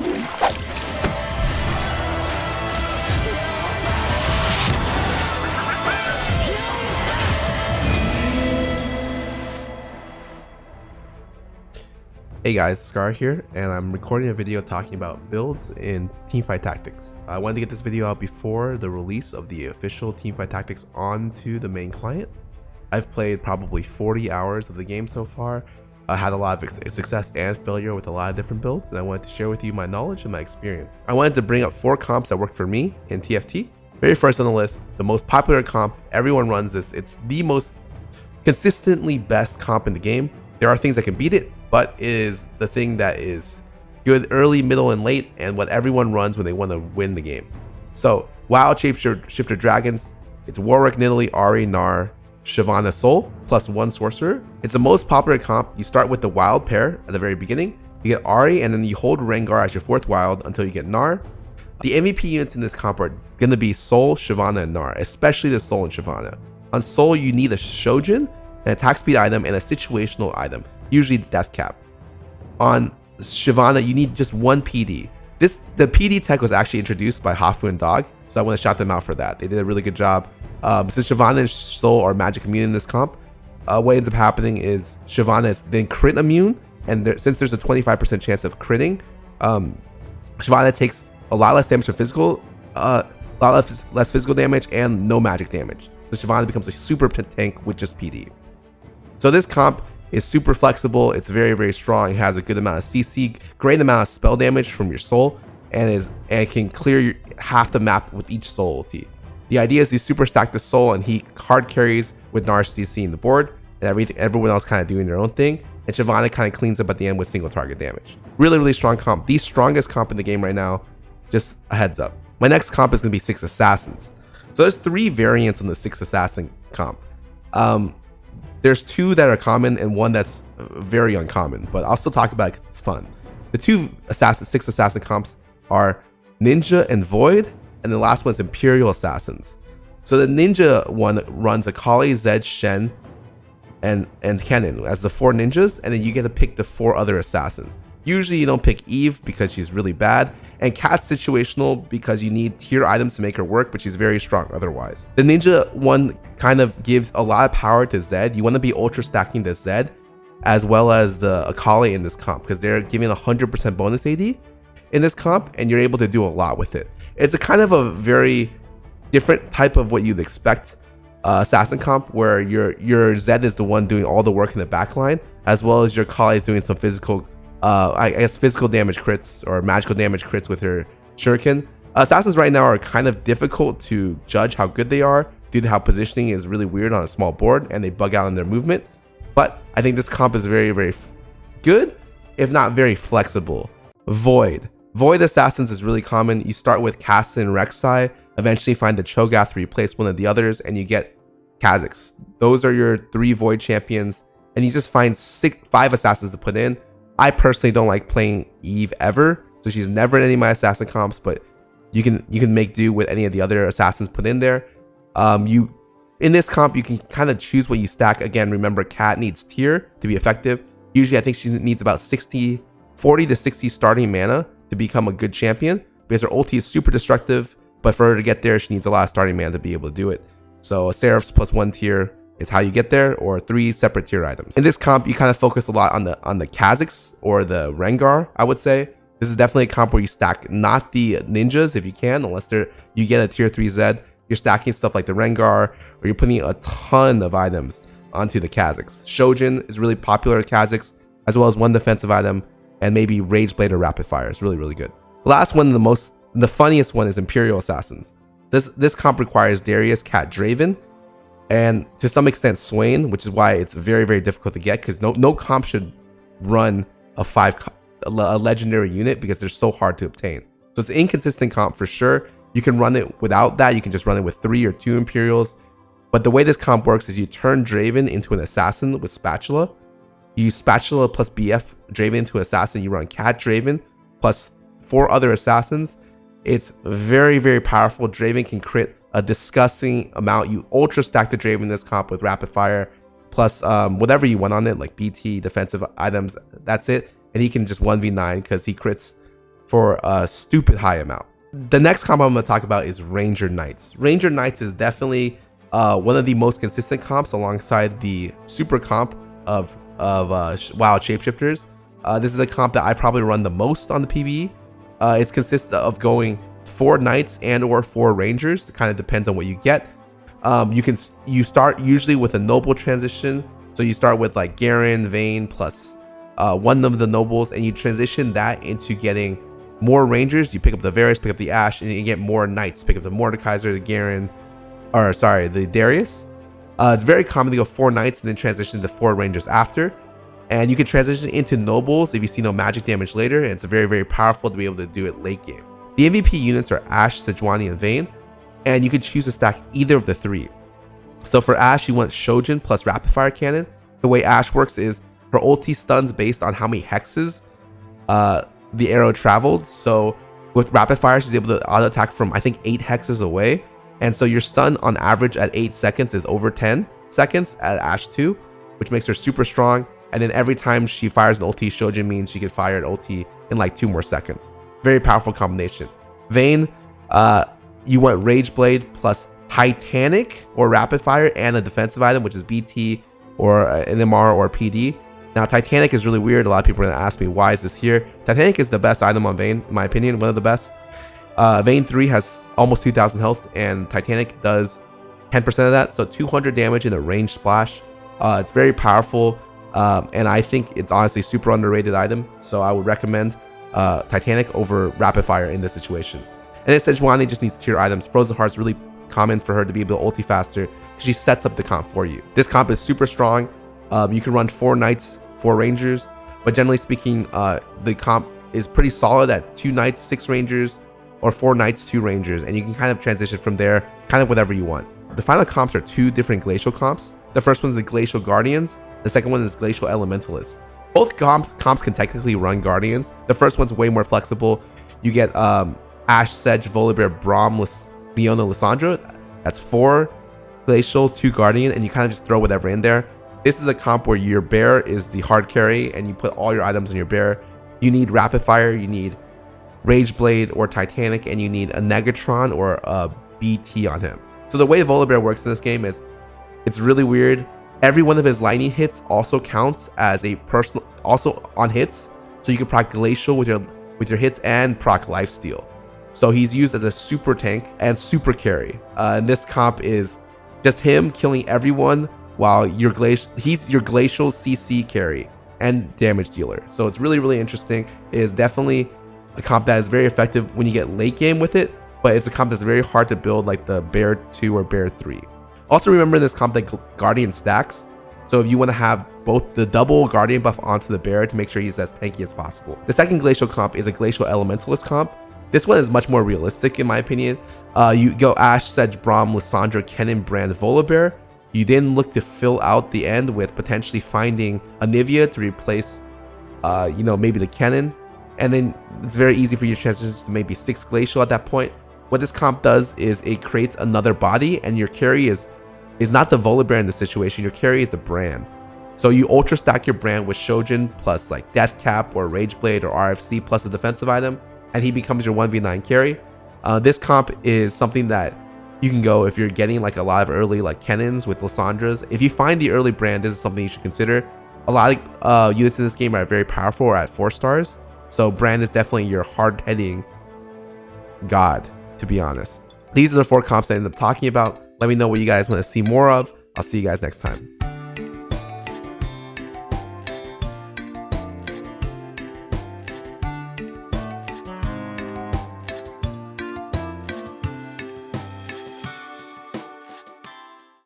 Hey guys, Scarra here, and I'm recording a video talking about builds in Teamfight Tactics. I wanted to get this video out before the release of the official Teamfight Tactics onto the main client. I've played probably 40 hours of the game so far. I had a lot of success and failure with a lot of different builds, and I wanted to share with you my knowledge and my experience. I wanted to bring up 4 comps that worked for me in TFT. Very first on the list, the most popular comp, everyone runs this. It's the most consistently best comp in the game. There are things that can beat it, but it is the thing that is good early, middle, and late, and what everyone runs when they want to win the game. So, Wild Shapeshifter Dragons, it's Warwick, Nidalee, Ahri, Gnar, Shyvana, Sol, plus 1 Sorcerer. It's the most popular comp. You start with the Wild pair at the very beginning. You get Ahri, and then you hold Rengar as your 4th Wild until you get Gnar. The MVP units in this comp are going to be Sol, Shyvana, and Gnar, especially the Sol and Shyvana. On Sol, you need a Shojin, an attack speed item, and a situational item, usually Death Cap. On Shyvana, you need just 1 PD. The PD tech was actually introduced by Hafu and Dog, so I want to shout them out for that. They did a really good job. Since Shyvana and Sol are magic immune in this comp, what ends up happening is Shyvana is then crit immune, and since there's a 25% chance of critting, Shyvana takes a lot less damage from physical, a lot less physical damage, and no magic damage. So Shyvana becomes a super tank with just PD. So this comp is super flexible. It's very, very strong. It has a good amount of CC, great amount of spell damage from your Sol, and can clear half the map with each Sol ulti. The idea is you super stack the Sol, and he hard carries with Gnar CC in the board, and everyone else kind of doing their own thing. And Shyvana kind of cleans up at the end with single target damage. Really, really strong comp. The strongest comp in the game right now. Just a heads up. My next comp is going to be 6 Assassins. So there's 3 variants on the 6 Assassin comp. There's 2 that are common and 1 that's very uncommon, but I'll still talk about it because it's fun. The 6 assassin comps are Ninja and Void, and the last one is Imperial Assassins. So the Ninja one runs Akali, Zed, Shen, and Kennen as the 4 ninjas, and then you get to pick the 4 other assassins. Usually you don't pick Eve because she's really bad, and Kat's situational because you need tier items to make her work, but she's very strong otherwise. The Ninja one kind of gives a lot of power to Zed. You want to be ultra stacking the Zed as well as the Akali in this comp because they're giving 100% bonus AD in this comp, and you're able to do a lot with it. It's a kind of a very different type of what you'd expect assassin comp, where your Zed is the one doing all the work in the backline, as well as your Akali is doing some physical I guess physical damage crits or magical damage crits with her shuriken. Assassins right now are kind of difficult to judge how good they are due to how positioning is really weird on a small board and they bug out in their movement. But I think this comp is very, very good, if not very flexible. Void Assassins is really common. You start with Kassadin and Rek'Sai, eventually find the Cho'Gath to replace one of the others, and you get Kha'Zix. Those are your 3 Void champions, and you just find 5 assassins to put in. I personally don't like playing Eve ever, so she's never in any of my assassin comps, but you can make do with any of the other assassins put in there. In this comp, you can kind of choose what you stack. Again, remember, Kat needs tier to be effective. Usually, I think she needs about 40 to 60 starting mana to become a good champion, because her ulti is super destructive, but for her to get there, she needs a lot of starting mana to be able to do it. So a Seraph's plus 1 tier is how you get there, or 3 separate tier items. In this comp, you kind of focus a lot on the Kha'Zix or the Rengar, I would say. This is definitely a comp where you stack not the ninjas if you can, unless you get a tier 3 Zed. You're stacking stuff like the Rengar, or you're putting a ton of items onto the Kha'Zix. Shojin is really popular at Kha'Zix, as well as 1 defensive item, and maybe Rage Blade or Rapid Fire. It's really, really good. The last one, the funniest one, is Imperial Assassins. This comp requires Darius, Cat, Draven, and to some extent Swain, which is why it's very, very difficult to get, because no comp should run a legendary unit because they're so hard to obtain. So it's an inconsistent comp for sure. You can run it without that. You can just run it with 3 or 2 Imperials. But the way this comp works is you turn Draven into an assassin with Spatula. You use Spatula plus BF Draven into assassin. You run Cat Draven plus 4 other assassins. It's very, very powerful. Draven can crit a disgusting amount. You ultra stack the Draven in this comp with Rapid Fire plus whatever you want on it, like BT, defensive items. That's it. And he can just 1v9 because he crits for a stupid high amount. The next comp I'm going to talk about is Ranger Knights. Ranger Knights is definitely one of the most consistent comps alongside the super comp of Wild Shapeshifters. This is a comp that I probably run the most on the PvE. It consists of going 4 Knights and or 4 Rangers. It kind of depends on what you get. You start usually with a noble transition. So you start with like Garen, Vayne plus one of the nobles, and you transition that into getting more Rangers. You pick up the Varus, pick up the Ashe, and you get more Knights. Pick up the Mordekaiser, the Garen, or sorry, the Darius. It's very common to go 4 Knights and then transition to 4 Rangers after. And you can transition into nobles if you see no magic damage later, and it's very, very powerful to be able to do it late game. The MVP units are Ashe, Sejuani, and Vayne, and you can choose to stack either of the 3. So for Ashe, you want Shojin plus Rapid Fire Cannon. The way Ashe works is her ulti stuns based on how many hexes the arrow traveled. So with Rapid Fire, she's able to auto attack from I think 8 hexes away. And so your stun on average at 8 seconds is over 10 seconds at Ashe 2, which makes her super strong. And then every time she fires an ulti, Shojin means she can fire an ulti in like 2 more seconds. Very powerful combination. Vayne, you want Rage Blade plus Titanic or Rapid Fire and a defensive item, which is BT or an MR or PD. Now, Titanic is really weird. A lot of people are going to ask me, why is this here? Titanic is the best item on Vayne, in my opinion, one of the best. Vayne 3 has almost 2,000 health, and Titanic does 10% of that, so 200 damage in a ranged splash. It's very powerful, and I think it's honestly super underrated item, so I would recommend Titanic over Rapid Fire in this situation. And then Sejuani just needs tier items. Frozen Heart's really common for her to be able to ulti faster. She sets up the comp for you. This comp is super strong. You can run 4 Knights, 4 Rangers, but generally speaking, the comp is pretty solid at 2 Knights, 6 Rangers, or 4 Knights, 2 Rangers, and you can kind of transition from there, kind of whatever you want. The final comps are 2 different glacial comps. The first one is the Glacial Guardians. The second one is Glacial Elementalists. Both comps can technically run Guardians. The first one's way more flexible. You get Ashe, Sedge, Volibear, Braum, Leona, Lissandra. That's 4 Glacial, 2 Guardian, and you kind of just throw whatever in there. This is a comp where your bear is the hard carry, and you put all your items in your bear. You need Rapid Fire, you need Rage Blade or Titanic, and you need a Negatron or a BT on him. So the way Volibear works in this game is, it's really weird. Every one of his lightning hits also counts as a personal, also on hits. So you can proc Glacial with your hits and proc Lifesteal. So he's used as a super tank and super carry. And this comp is just him killing everyone while he's your Glacial CC carry and damage dealer. So it's really, really interesting. It is definitely a comp that is very effective when you get late game with it, but it's a comp that's very hard to build like the Bear 2 or Bear 3. Also remember in this comp that Guardian stacks. So if you want to have both the double Guardian buff onto the Bear to make sure he's as tanky as possible. The second Glacial comp is a Glacial Elementalist comp. This one is much more realistic in my opinion. You go Ashe, Sedge, Braum, Lissandra, Kennen, Brand, Volibear. You then look to fill out the end with potentially finding Anivia to replace, maybe the Kennen. And then it's very easy for your transitions to maybe 6 Glacial at that point. What this comp does is it creates another body, and your carry is not the Volibear in this situation. Your carry is the Brand. So you ultra stack your Brand with Shojin plus like Death Cap or Rage Blade or RFC plus a defensive item, and he becomes your 1v9 carry. This comp is something that you can go if you're getting like a lot of early like Kennens with Lissandras. If you find the early Brand, this is something you should consider. A lot of units in this game are very powerful or at 4 stars. So Brand is definitely your hard-hitting god, to be honest. These are the 4 comps I ended up talking about. Let me know what you guys want to see more of. I'll see you guys next time.